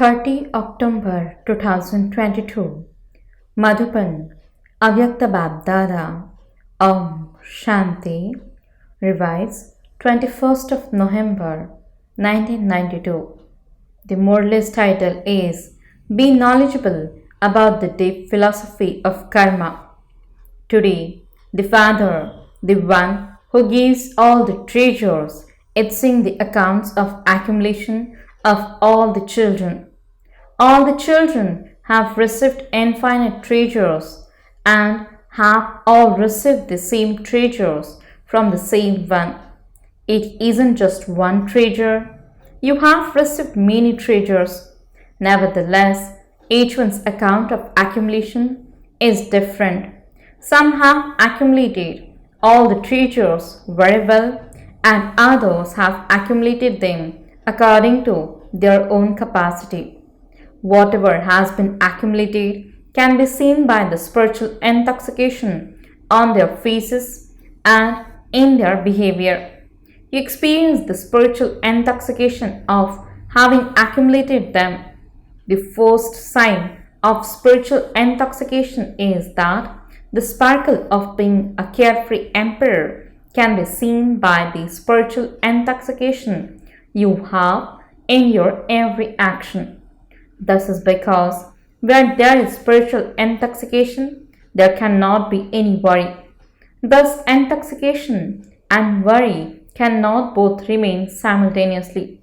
30 October 2022 Madhupan Avyakt BapDada Om Shanti Revised 21st of November 1992. The Murli's title is Be Knowledgeable about the Deep Philosophy of Karma. Today, the Father, the one who gives all the treasures, etching the accounts of accumulation of all the children. All the children have received infinite treasures and have all received the same treasures from the same one. It isn't just one treasure. You have received many treasures. Nevertheless, each one's account of accumulation is different. Some have accumulated all the treasures very well, and others have accumulated them according to their own capacity. Whatever has been accumulated can be seen by the spiritual intoxication on their faces and in their behavior. You experience the spiritual intoxication of having accumulated them. The first sign of spiritual intoxication is that the sparkle of being a carefree emperor can be seen by the spiritual intoxication you have in your every action. This is because where there is spiritual intoxication, there cannot be any worry. Thus, intoxication and worry cannot both remain simultaneously,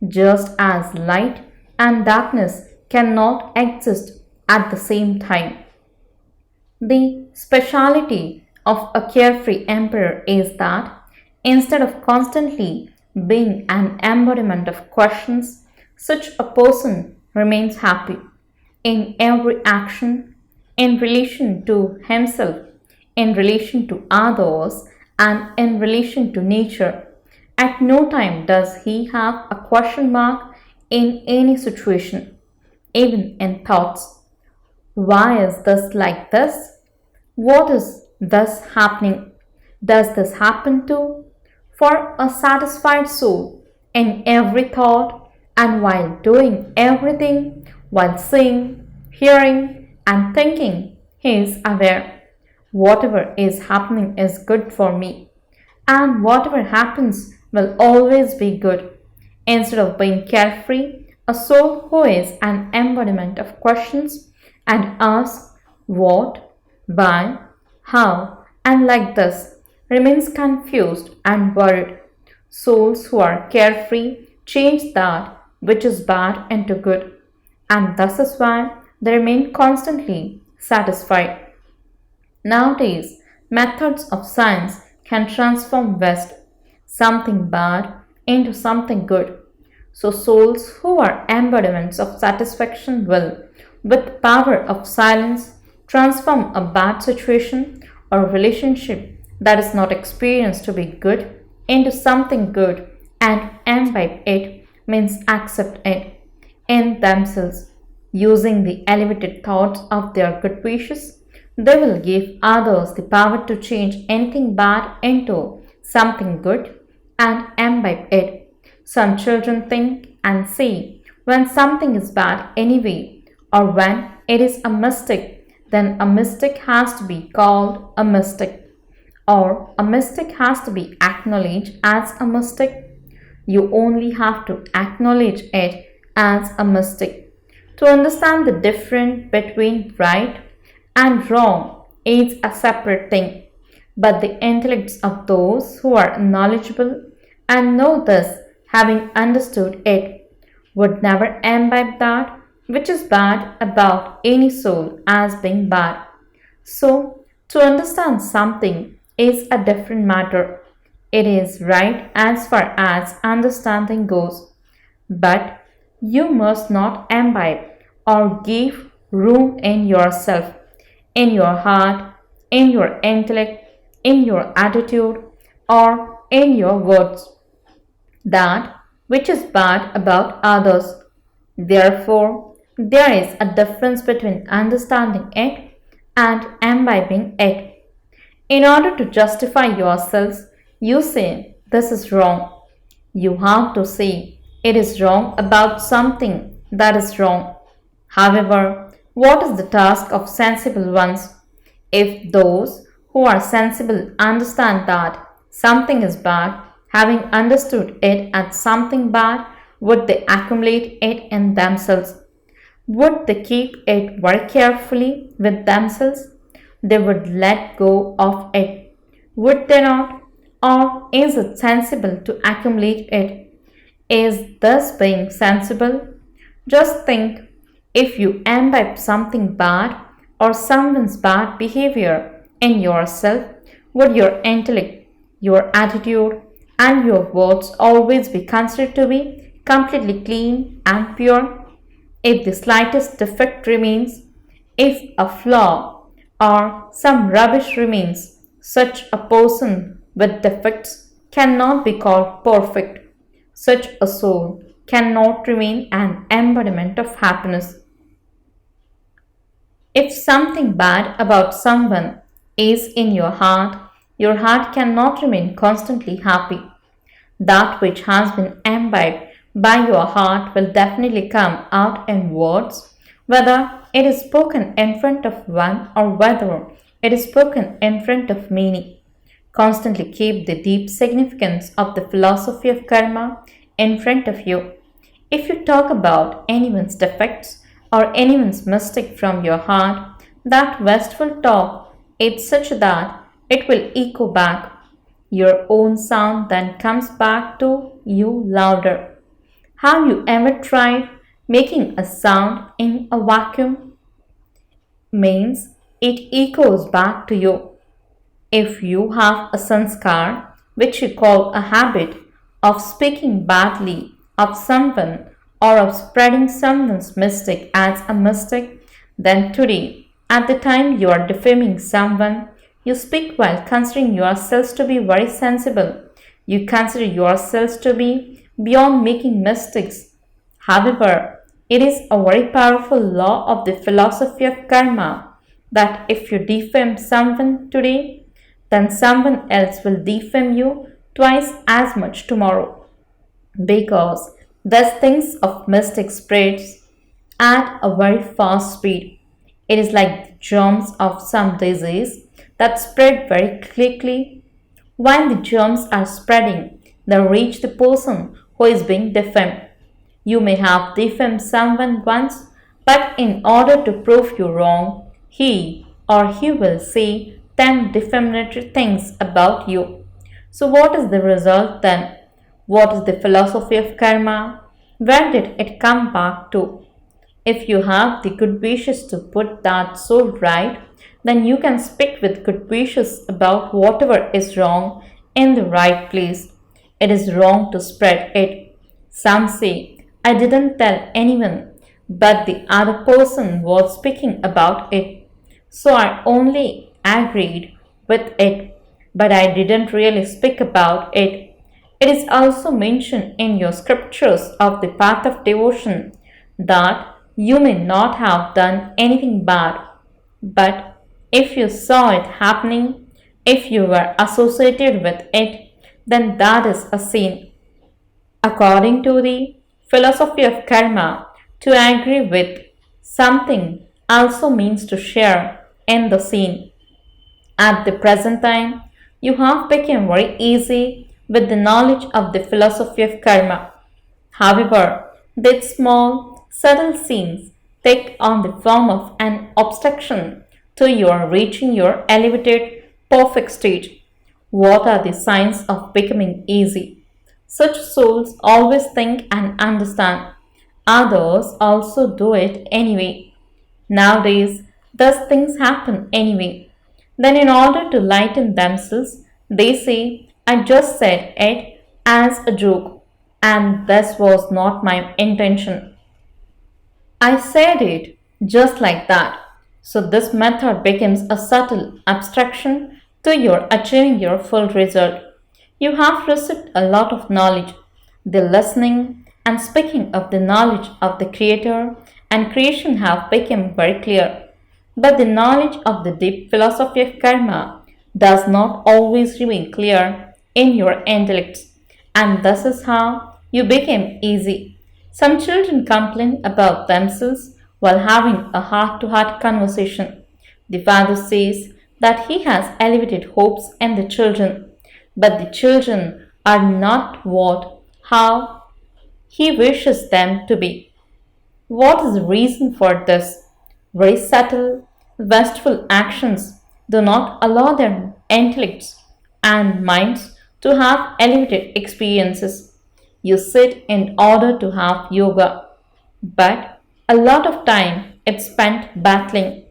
just as light and darkness cannot exist at the same time. The speciality of a carefree emperor is that instead of constantly being an embodiment of questions, such a person remains happy in every action, in relation to himself, in relation to others, and in relation to nature. At no time does he have a question mark in any situation, even in thoughts. Why is this like this? What is thus happening? Does this happen too? For a satisfied soul, in every thought and while doing everything, while seeing, hearing, and thinking, he is aware. Whatever is happening is good for me, and whatever happens will always be good. Instead of being carefree, a soul who is an embodiment of questions and asks what, why, how, and like this, remains confused and worried. Souls who are carefree change that which is bad into good, and thus is why they remain constantly satisfied. Nowadays, methods of science can transform West, something bad, into something good. So souls who are embodiments of satisfaction will, with power of silence, transform a bad situation or relationship that is not experienced to be good into something good, and imbibe it means accept it in themselves. Using the elevated thoughts of their good wishes, they will give others the power to change anything bad into something good and imbibe it. Some children think and say when something is bad anyway, or when it is a mistake, then a mistake has to be called a mistake, or a mistake has to be acknowledged as a mistake. You only have to acknowledge it as a mistake. To understand the difference between right and wrong is a separate thing, but the intellects of those who are knowledgeable and know this, having understood it, would never imbibe that which is bad about any soul as being bad. So, to understand something is a different matter. It is right as far as understanding goes, but you must not imbibe or give room in yourself, in your heart, in your intellect, in your attitude, or in your words, that which is bad about others. Therefore, there is a difference between understanding it and imbibing it. In order to justify yourselves, you say this is wrong. You have to say it is wrong about something That is wrong. However, what is the task of sensible ones? If those who are sensible understand that something is bad, having understood it as something bad, would they accumulate it in themselves? Would they keep it very carefully with themselves? They would let go of it. Would they not? Or is it sensible to accumulate it? Is this being sensible? Just think, if you imbibe something bad or someone's bad behavior in yourself, would your intellect, your attitude, and your words always be considered to be completely clean and pure? If the slightest defect remains, if a flaw or some rubbish remains, such a person with defects cannot be called perfect. Such a soul cannot remain an embodiment of happiness. If something bad about someone is in your heart cannot remain constantly happy. That which has been imbibed by your heart will definitely come out in words, whether it is spoken in front of one or whether it is spoken in front of many. Constantly keep the deep significance of the philosophy of karma in front of you. If you talk about anyone's defects or anyone's mistake from your heart, that wasteful talk is such that it will echo back. Your own sound then comes back to you louder. Have you ever tried making a sound in a vacuum? Means it echoes back to you. If you have a sanskar, which you call a habit, of speaking badly of someone or of spreading someone's mistake as a mistake, then today, at the time you are defaming someone, you speak while considering yourselves to be very sensible. You consider yourselves to be beyond making mistakes. However, it is a very powerful law of the philosophy of karma that if you defame someone today, then someone else will defame you twice as much tomorrow. Because these things of mistake spreads at a very fast speed. It is like the germs of some disease that spread very quickly. While the germs are spreading, they reach the person who is being defamed. You may have defamed someone once, but in order to prove you wrong, he or he will say 10 defamatory things about you. So, what is the result then? What is the philosophy of karma? Where did it come back to? If you have the good wishes to put that soul right, then you can speak with good wishes about whatever is wrong in the right place. It is wrong to spread it. Some say, I didn't tell anyone, but the other person was speaking about it. So I only agreed with it, but I didn't really speak about it. It is also mentioned in your scriptures of the path of devotion that you may not have done anything bad, but if you saw it happening, if you were associated with it, then that is a sin. According to the philosophy of karma, to agree with something also means to share in the sin. At the present time, you have become very easy with the knowledge of the philosophy of karma. However, these small, subtle sins take on the form of an obstruction to your reaching your elevated, perfect state. What are the signs of becoming easy? Such souls always think and understand. Others also do it anyway. Nowadays, thus things happen anyway. Then, in order to lighten themselves, they say, I just said it as a joke, and this was not my intention. I said it just like that. So, this method becomes a subtle abstraction to your achieving your full result. You have received a lot of knowledge. The listening and speaking of the knowledge of the Creator and creation have become very clear. But the knowledge of the deep philosophy of karma does not always remain clear in your intellect, and this is how you became easy. Some children complain about themselves while having a heart to heart conversation. The father says that he has elevated hopes in the children, but the children are not what, how he wishes them to be. What is the reason for this? Very subtle, wasteful actions do not allow their intellects and minds to have elevated experiences. You sit in order to have yoga, but a lot of time is spent battling.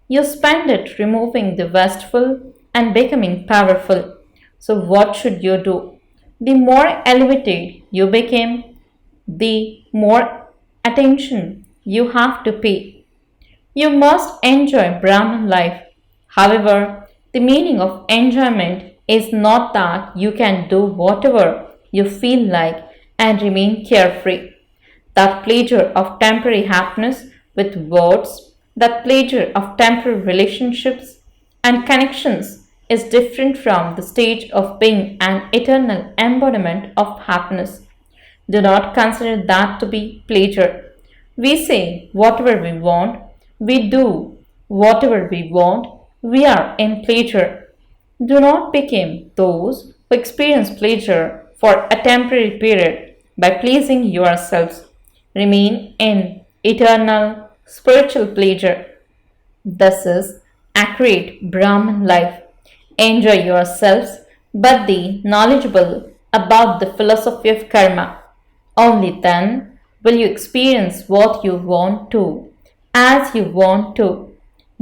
You spend it removing the wasteful and becoming powerful. So, what should you do? The more elevated you become, the more attention you have to pay. You must enjoy Brahman life. However, the meaning of enjoyment is not that you can do whatever you feel like and remain carefree. That pleasure of temporary happiness with words, that pleasure of temporary relationships and connections is different from the stage of being an eternal embodiment of happiness. Do not consider that to be pleasure. We say whatever we want, we do whatever we want, we are in pleasure. Do not become those who experience pleasure for a temporary period by pleasing yourselves. Remain in eternal spiritual pleasure. This is accurate Brahman life. Enjoy yourselves, but be knowledgeable about the philosophy of karma. Only then will you experience what you want to, as you want to.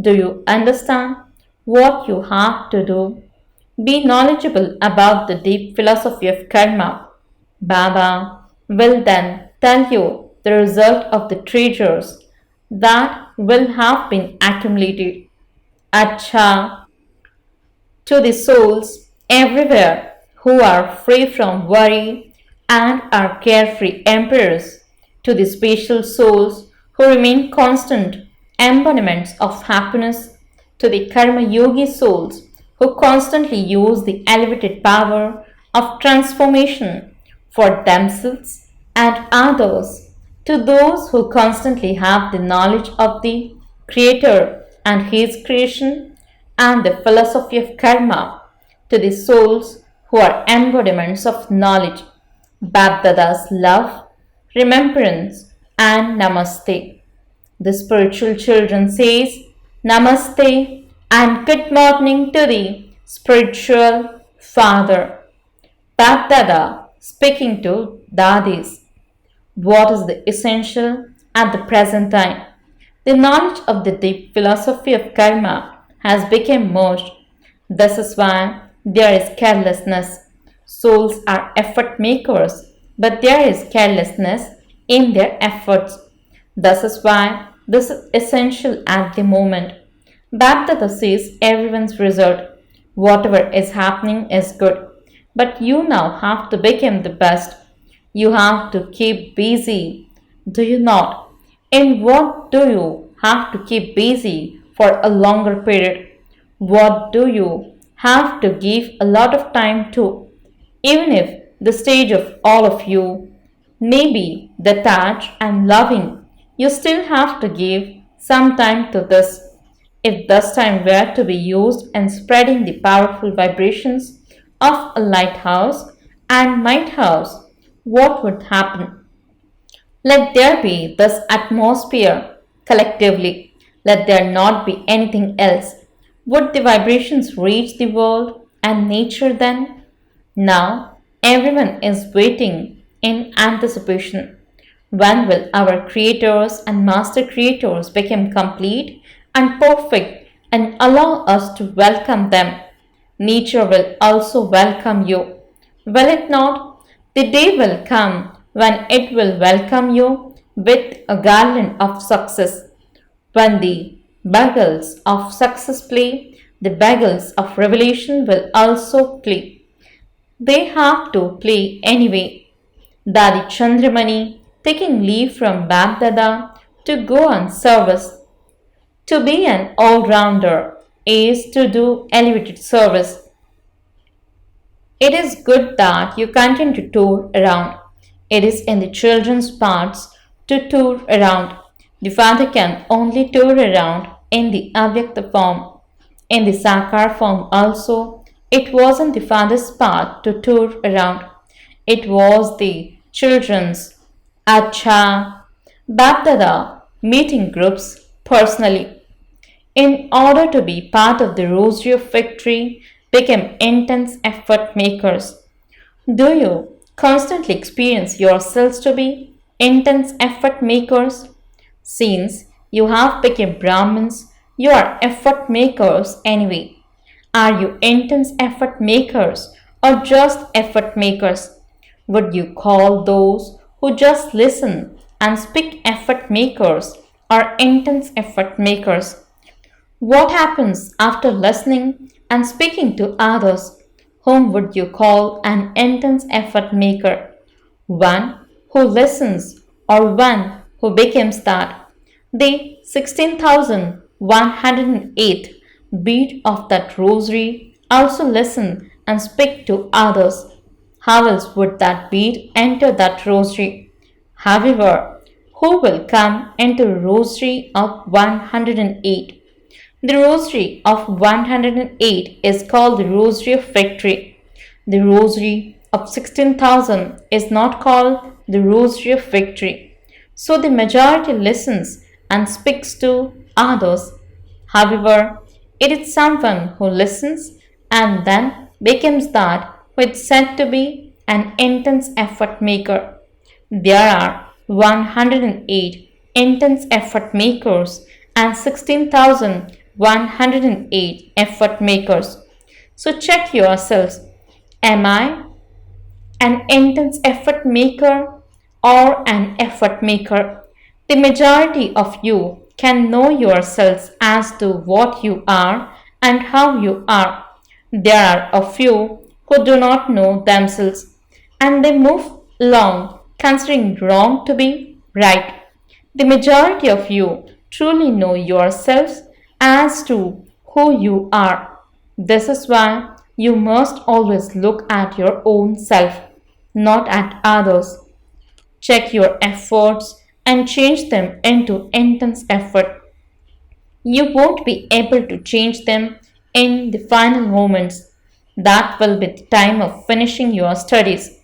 Do you understand what you have to do? Be knowledgeable about the deep philosophy of karma. Baba will then tell you the result of the treasures that will have been accumulated. Acha, to the souls everywhere who are free from worry and are carefree emperors, to the special souls who remain constant embodiments of happiness, to the karma yogi souls who constantly use the elevated power of transformation for themselves and others, to those who constantly have the knowledge of the Creator and His creation and the philosophy of karma, to the souls who are embodiments of knowledge, BapDada's love, remembrance, and namaste. The spiritual children says namaste and good morning to the spiritual father. BapDada speaking to dadis. What is the essential at the present time? The knowledge of the deep philosophy of karma has become merged. This is why there is carelessness. Souls are effort makers, but there is carelessness in their efforts. This is why this is essential at the moment. BapDada says everyone's result. Whatever is happening is good, but you now have to become the best. You have to keep busy. Do you not? In what do you have to keep busy for a longer period? What do you have to give a lot of time to? Even if the stage of all of you may be detached and loving, you still have to give some time to this. If this time were to be used in spreading the powerful vibrations of a lighthouse and lighthouse, what would happen? Let there be this atmosphere collectively. Let there not be anything else. Would the vibrations reach the world and nature then? Now everyone is waiting in anticipation. When will our creators and master creators become complete and perfect and allow us to welcome them? Nature will also welcome you. Will it not? The day will come when it will welcome you with a garland of success. When the bagels of success play, the bagels of revelation will also play. They have to play anyway. Dadi Chandramani taking leave from BapDada to go on service. To be an all-rounder is to do elevated service. It is good that you continue to tour around. It is in the children's parts to tour around. The father can only tour around in the Avyakta form. In the Sakar form also, it wasn't the father's part to tour around. It was the children's. Acha, BapDada meeting groups personally. In order to be part of the Rosary of Victory, became intense effort makers. Do you constantly experience yourselves to be intense effort makers? Since you have become Brahmins, you are effort makers anyway. Are you intense effort makers or just effort makers? Would you call those who just listen and speak effort makers or intense effort makers? What happens after listening and speaking to others? Whom would you call an intense effort maker? One who listens or one who becomes that? The 16,108 beat of that rosary also listen and speak to others. How else would that beat enter that rosary? However, who will come into rosary of 108? The Rosary of 108 is called the Rosary of Victory. The Rosary of 16,000 is not called the Rosary of Victory. So the majority listens and speaks to others. However, it is someone who listens and then becomes that who is said to be an intense effort maker. There are 108 intense effort makers and 16,108 effort makers. So check yourselves. Am I an intense effort maker or an effort maker? The majority of you can know yourselves as to what you are and how you are. There are a few who do not know themselves and they move along considering wrong to be right. The majority of you truly know yourselves as to who you are. This is why you must always look at your own self, not at others. Check your efforts and change them into intense effort. You won't be able to change them in the final moments. That will be the time of finishing your studies.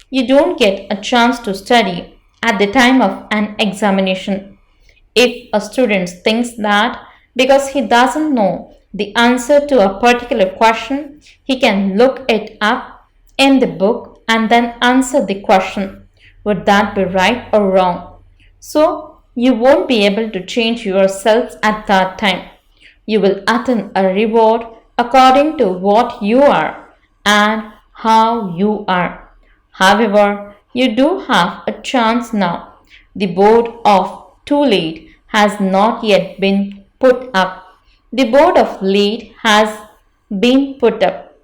You don't get a chance to study at the time of an examination. If a student thinks that because he doesn't know the answer to a particular question, he can look it up in the book and then answer the question, would that be right or wrong? So, you won't be able to change yourselves at that time. You will attain a reward according to what you are and how you are. However, you do have a chance now. The board of too late has not yet been put up. The board of late has been put up.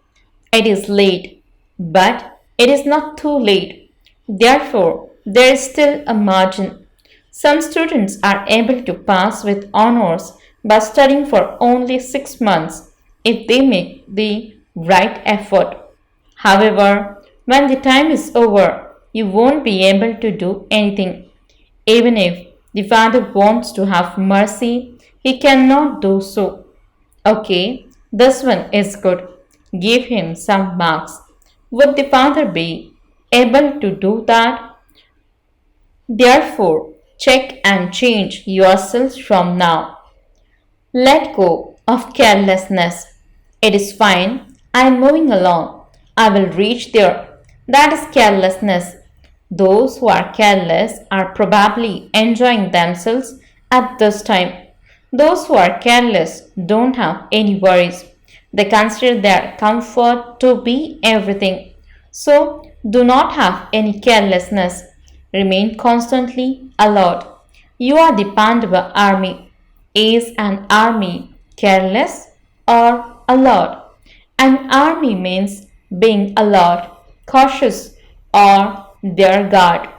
It is late, but it is not too late. Therefore, there is still a margin. Some students are able to pass with honors by studying for only 6 months if they make the right effort. However, when the time is over, you won't be able to do anything. Even if the Father wants to have mercy, he cannot do so. Okay, this one is good. Give him some marks. Would the Father be able to do that? Therefore, check and change yourselves from now. Let go of carelessness. It is fine. I am moving along. I will reach there. That is carelessness. Those who are careless are probably enjoying themselves at this time. Those who are careless don't have any worries. They consider their comfort to be everything. So, do not have any carelessness. Remain constantly alert. You are the Pandava army. Is an army careless or alert? An army means being alert, cautious, or their guard.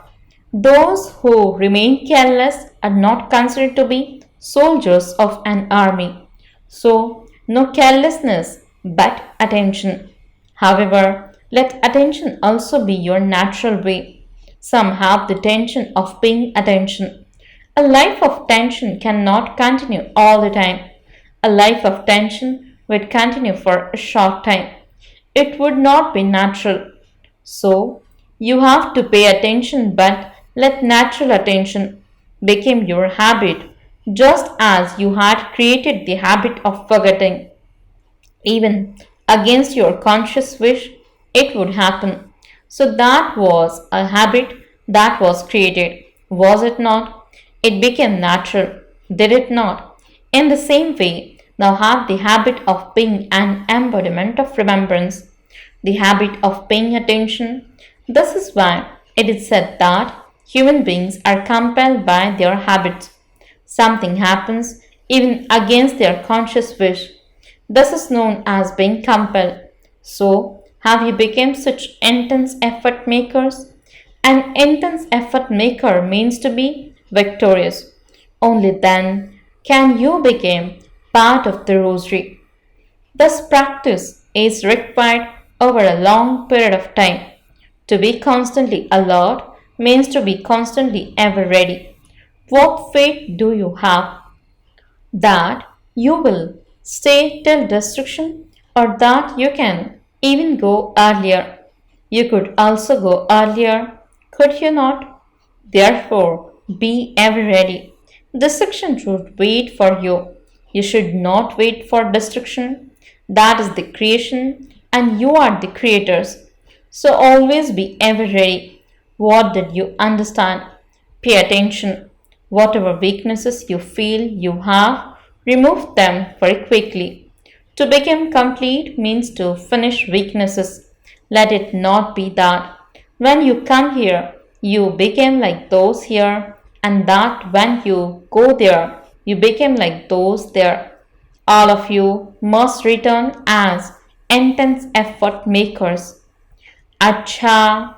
Those who remain careless are not considered to be soldiers of an army. So, no carelessness but attention. However, let attention also be your natural way. Some have the tension of paying attention. A life of tension cannot continue all the time. A life of tension would continue for a short time. It would not be natural. So, you have to pay attention, but let natural attention become your habit, just as you had created the habit of forgetting. Even against your conscious wish, it would happen. So that was a habit that was created, was it not? It became natural, did it not? In the same way, thou have the habit of being an embodiment of remembrance, the habit of paying attention. This is why it is said that human beings are compelled by their habits. Something happens even against their conscious wish. This is known as being compelled. So, have you become such intense effort makers? An intense effort maker means to be victorious. Only then can you become part of the rosary. This practice is required over a long period of time. To be constantly alert means to be constantly ever ready. What faith do you have that you will stay till destruction, or that you can even go earlier? You could also go earlier, could you not? Therefore, be ever ready. Destruction should wait for you. You should not wait for destruction. That is the creation, and you are the creators. So always be ever ready. What did you understand? Pay attention. Whatever weaknesses you feel you have, remove them very quickly. To become complete means to finish weaknesses. Let it not be that when you come here, you became like those here, and that when you go there, you became like those there. All of you must return as intense effort makers. Acha,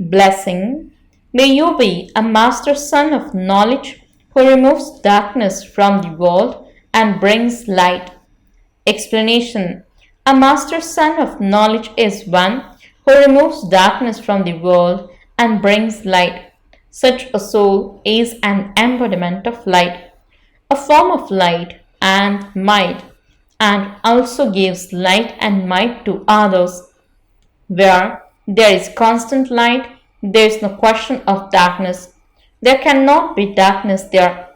blessing. May you be a master son of knowledge who removes darkness from the world and brings light. Explanation. A master son of knowledge is one who removes darkness from the world and brings light. Such a soul is an embodiment of light, a form of light and might, and also gives light and might to others. Where there is constant light, there is no question of darkness. There cannot be darkness there.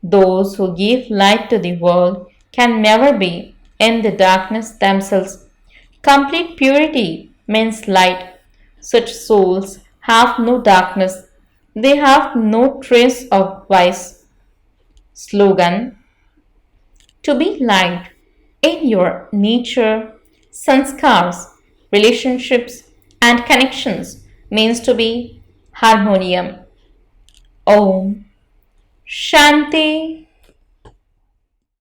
Those who give light to the world can never be in the darkness themselves. Complete purity means light. Such souls have no darkness. They have no trace of vice. Slogan. To be light in your nature, sanskars, relationships, and connections means to be harmonium. Om Shanti